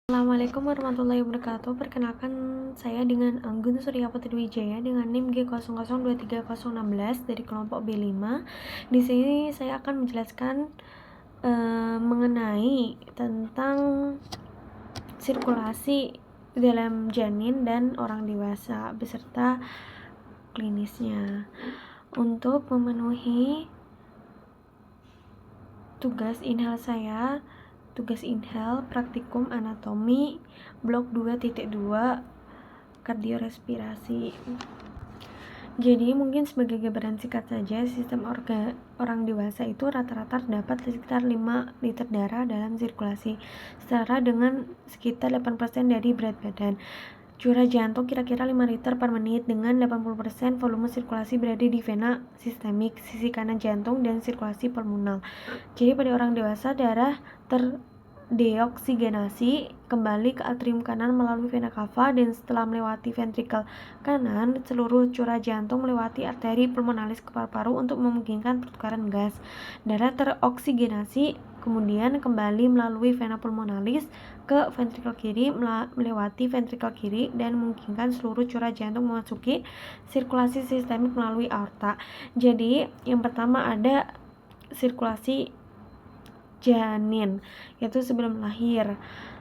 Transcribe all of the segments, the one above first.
Assalamualaikum warahmatullahi wabarakatuh. Perkenalkan saya dengan Anggun Surya Putri Wijaya dengan NIM G002316 dari kelompok B5. Di sini saya akan menjelaskan mengenai tentang sirkulasi dalam janin dan orang dewasa beserta klinisnya. Untuk memenuhi tugas inhal praktikum anatomi blok 2.2 kardiorespirasi. Jadi mungkin sebagai gambaran singkat saja, sistem orang dewasa itu rata-rata terdapat sekitar 5 liter darah dalam sirkulasi, setara dengan sekitar 8% dari berat badan. Curah jantung kira-kira 5 liter per menit dengan 80% volume sirkulasi berada di vena sistemik, sisi kanan jantung, dan sirkulasi pulmonal. Jadi pada orang dewasa darah terdeoksigenasi kembali ke atrium kanan melalui vena cava, dan setelah melewati ventrikel kanan, seluruh curah jantung melewati arteri pulmonalis ke paru-paru untuk memungkinkan pertukaran gas. Darah teroksigenasi kemudian kembali melalui vena pulmonalis ke ventrikel kiri, melewati ventrikel kiri, dan memungkinkan seluruh curah jantung memasuki sirkulasi sistemik melalui aorta. Jadi yang pertama ada sirkulasi janin, yaitu sebelum lahir.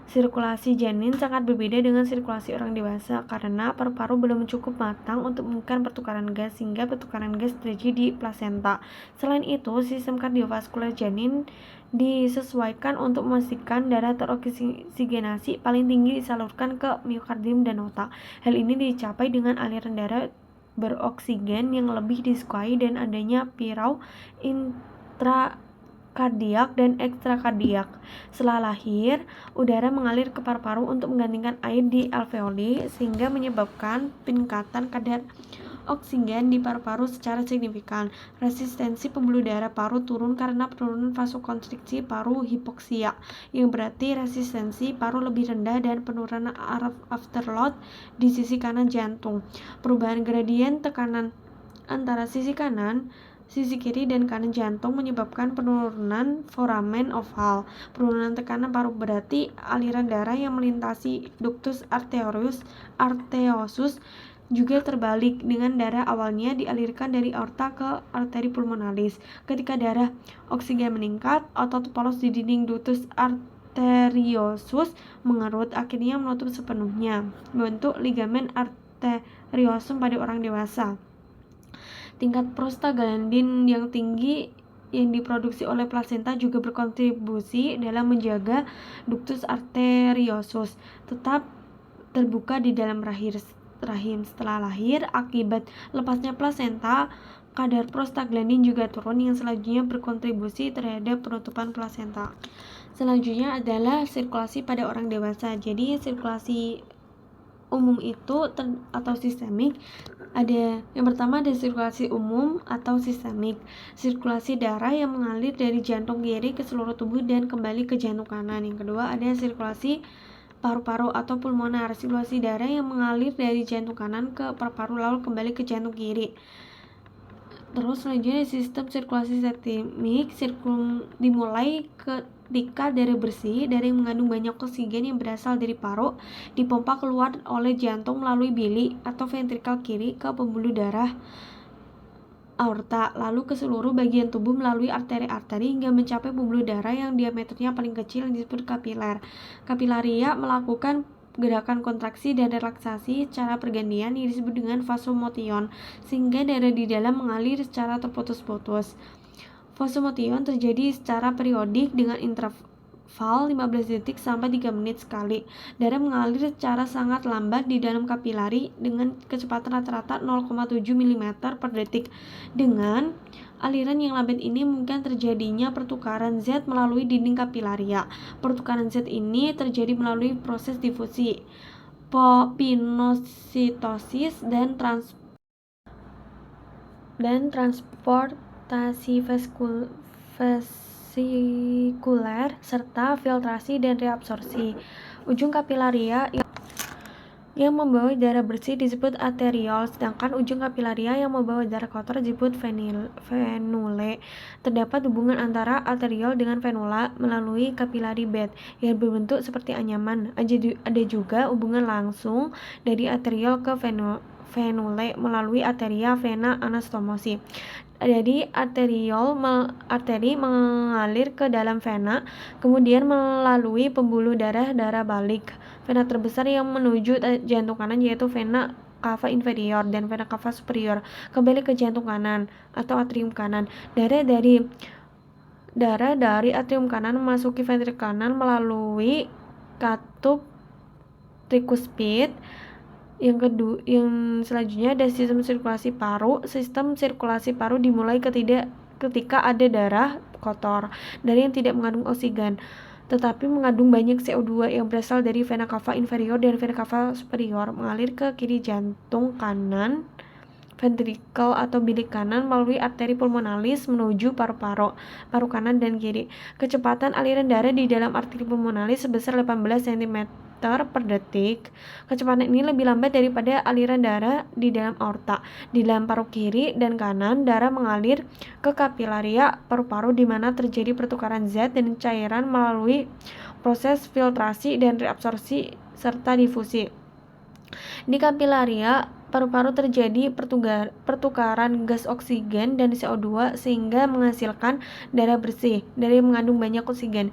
Sirkulasi janin sangat berbeda dengan sirkulasi orang dewasa karena paru-paru belum cukup matang untuk memungkinkan pertukaran gas, sehingga pertukaran gas terjadi di plasenta. Selain itu, sistem kardiovaskular janin disesuaikan untuk memastikan darah teroksigenasi paling tinggi disalurkan ke miokardium dan otak. Hal ini dicapai dengan aliran darah beroksigen yang lebih disukai dan adanya pirau intrakardiak dan ekstrakardiak. Setelah lahir, udara mengalir ke paru-paru untuk menggantikan air di alveoli, sehingga menyebabkan peningkatan kadar oksigen di paru-paru secara signifikan. Resistensi pembuluh darah paru turun karena penurunan vasokonstriksi paru hipoksia, yang berarti resistensi paru lebih rendah, dan penurunan afterload di sisi kanan jantung. Perubahan gradien tekanan antara sisi kanan, sisi kiri, dan kanan jantung menyebabkan penurunan foramen oval. Penurunan tekanan paru berarti aliran darah yang melintasi ductus arteriosus juga terbalik, dengan darah awalnya dialirkan dari aorta ke arteri pulmonalis. Ketika darah oksigen meningkat, otot polos di dinding ductus arteriosus mengerut, akhirnya menutup sepenuhnya, membentuk ligamen arteriosum pada orang dewasa. Tingkat prostaglandin yang tinggi yang diproduksi oleh plasenta juga berkontribusi dalam menjaga ductus arteriosus tetap terbuka di dalam rahim. Setelah lahir, akibat lepasnya plasenta, kadar prostaglandin juga turun, yang selanjutnya berkontribusi terhadap penutupan plasenta. Selanjutnya adalah sirkulasi pada orang dewasa. Jadi sirkulasi umum itu atau sistemik ada, yang pertama ada sirkulasi umum atau sistemik, sirkulasi darah yang mengalir dari jantung kiri ke seluruh tubuh dan kembali ke jantung kanan. Yang kedua ada sirkulasi paru-paru atau pulmonar, sirkulasi darah yang mengalir dari jantung kanan ke paru-paru lalu kembali ke jantung kiri. Terus selanjutnya sistem sirkulasi sistemik dimulai ketika darah bersih, darah yang mengandung banyak oksigen yang berasal dari paru, dipompa keluar oleh jantung melalui bilik atau ventrikel kiri ke pembuluh darah aorta, lalu ke seluruh bagian tubuh melalui arteri-arteri hingga mencapai pembuluh darah yang diameternya paling kecil yang disebut kapiler. Kapilaria melakukan gerakan kontraksi dan relaksasi secara pergantian yang disebut dengan vasomotion, sehingga darah di dalam mengalir secara terputus-putus. Vasomotion terjadi secara periodik dengan interval 15 detik sampai 3 menit sekali. Darah mengalir secara sangat lambat di dalam kapilari dengan kecepatan rata-rata 0,7 mm per detik. Dengan aliran yang lambat ini mungkin terjadinya pertukaran zat melalui dinding kapilaria. Pertukaran zat ini terjadi melalui proses difusi, pinositosis, dan transportasi vesikuler serta filtrasi dan reabsorpsi. Ujung kapilaria yang membawa darah bersih disebut arteriol, sedangkan ujung kapilaria yang membawa darah kotor disebut venule. Terdapat hubungan antara arteriol dengan venula melalui capillary bed yang berbentuk seperti anyaman. Ada juga hubungan langsung dari arteriol ke venule melalui arteria vena anastomosis. Jadi arteri mengalir ke dalam vena, kemudian melalui pembuluh darah balik. Vena terbesar yang menuju jantung kanan yaitu vena cava inferior dan vena cava superior. Kembali ke jantung kanan atau atrium kanan. Darah dari atrium kanan memasuki ventrikel kanan melalui katup trikuspid. Yang selanjutnya ada sistem sirkulasi paru. Sistem sirkulasi paru dimulai ketika ada darah kotor, darah yang tidak mengandung oksigen, tetapi mengandung banyak CO2 yang berasal dari vena cava inferior dan vena cava superior, mengalir ke kiri jantung kanan, ventrikel atau bilik kanan melalui arteri pulmonalis menuju paru kanan dan kiri. Kecepatan aliran darah di dalam arteri pulmonalis sebesar 18 cm per detik. Kecepatan ini lebih lambat daripada aliran darah di dalam aorta. Di dalam paru kiri dan kanan, darah mengalir ke kapilaria paru-paru di mana terjadi pertukaran zat dan cairan melalui proses filtrasi dan reabsorpsi serta difusi. Di kapilaria paru-paru terjadi pertukaran gas oksigen dan CO2 sehingga menghasilkan darah bersih, darah yang mengandung banyak oksigen.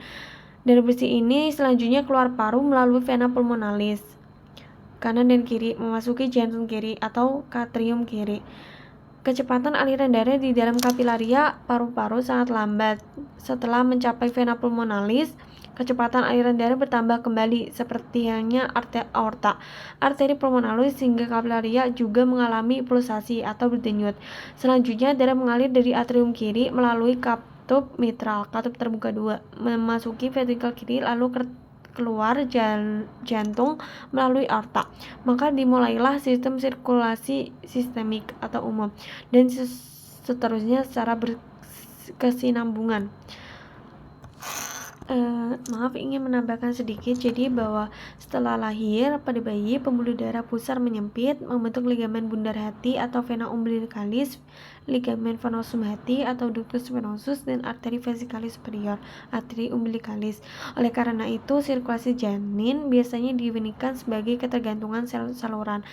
Darah bersih ini selanjutnya keluar paru melalui vena pulmonalis kanan dan kiri memasuki jantung kiri atau atrium kiri. Kecepatan aliran darah di dalam kapilaria paru-paru sangat lambat. Setelah mencapai vena pulmonalis, kecepatan aliran darah bertambah kembali seperti halnya aorta. Arteri pulmonalis hingga kapilaria juga mengalami pulsasi atau berdenyut. Selanjutnya darah mengalir dari atrium kiri melalui katup mitral, katup terbuka 2, memasuki ventrikel kiri lalu keluar jantung melalui aorta. Maka dimulailah sistem sirkulasi sistemik atau umum dan seterusnya secara berkesinambungan. Ingin menambahkan sedikit, jadi bahwa setelah lahir pada bayi, pembuluh darah pusar menyempit, membentuk ligamen bundar hati atau vena umbilicalis, ligamen venosum hati atau ductus venosus, dan arteri vesikalis superior, arteri umbilicalis. Oleh karena itu, sirkulasi janin biasanya dibandingkan sebagai ketergantungan saluran.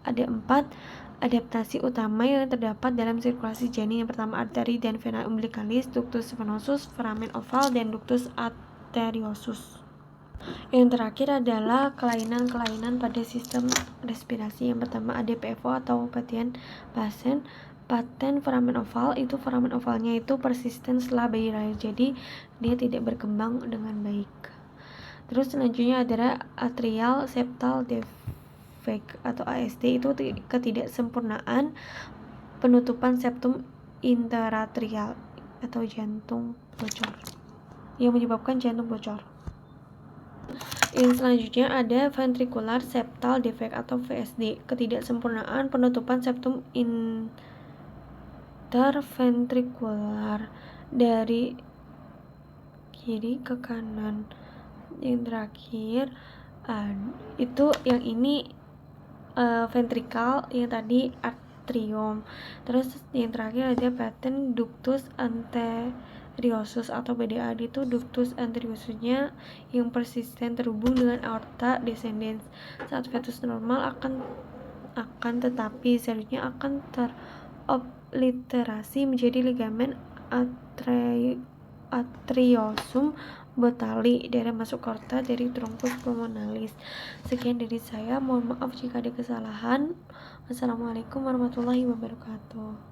Ada 4 adaptasi utama yang terdapat dalam sirkulasi janin. Yang pertama, arteri dan vena umbilicalis, ductus venosus, foramen oval, dan ductus arteriosus. Yang terakhir adalah kelainan-kelainan pada sistem respirasi. Yang pertama ada PFO atau paten foramen oval. Itu foramen ovalnya itu persisten setelah bayi lahir, jadi dia tidak berkembang dengan baik. Terus selanjutnya adalah atrial septal defect atau ASD, itu ketidaksempurnaan penutupan septum interatrial atau jantung bocor yang menyebabkan jantung bocor. Yang selanjutnya ada ventricular septal defect atau VSD, ketidaksempurnaan penutupan septum interventrikular dari kiri ke kanan. Yang terakhir itu yang ini ventrikal, yang tadi atrium. Terus yang terakhir ada paten ductus arteriosus atau BDA, itu ductus arteriosusnya yang persisten terhubung dengan aorta descendens. Saat fetus normal akan tetapi selanjutnya akan terobliterasi menjadi ligamen atriosum botali, darah masuk ke aorta dari truncus pulmonalis. Sekian dari saya, mohon maaf jika ada kesalahan. Wassalamualaikum warahmatullahi wabarakatuh.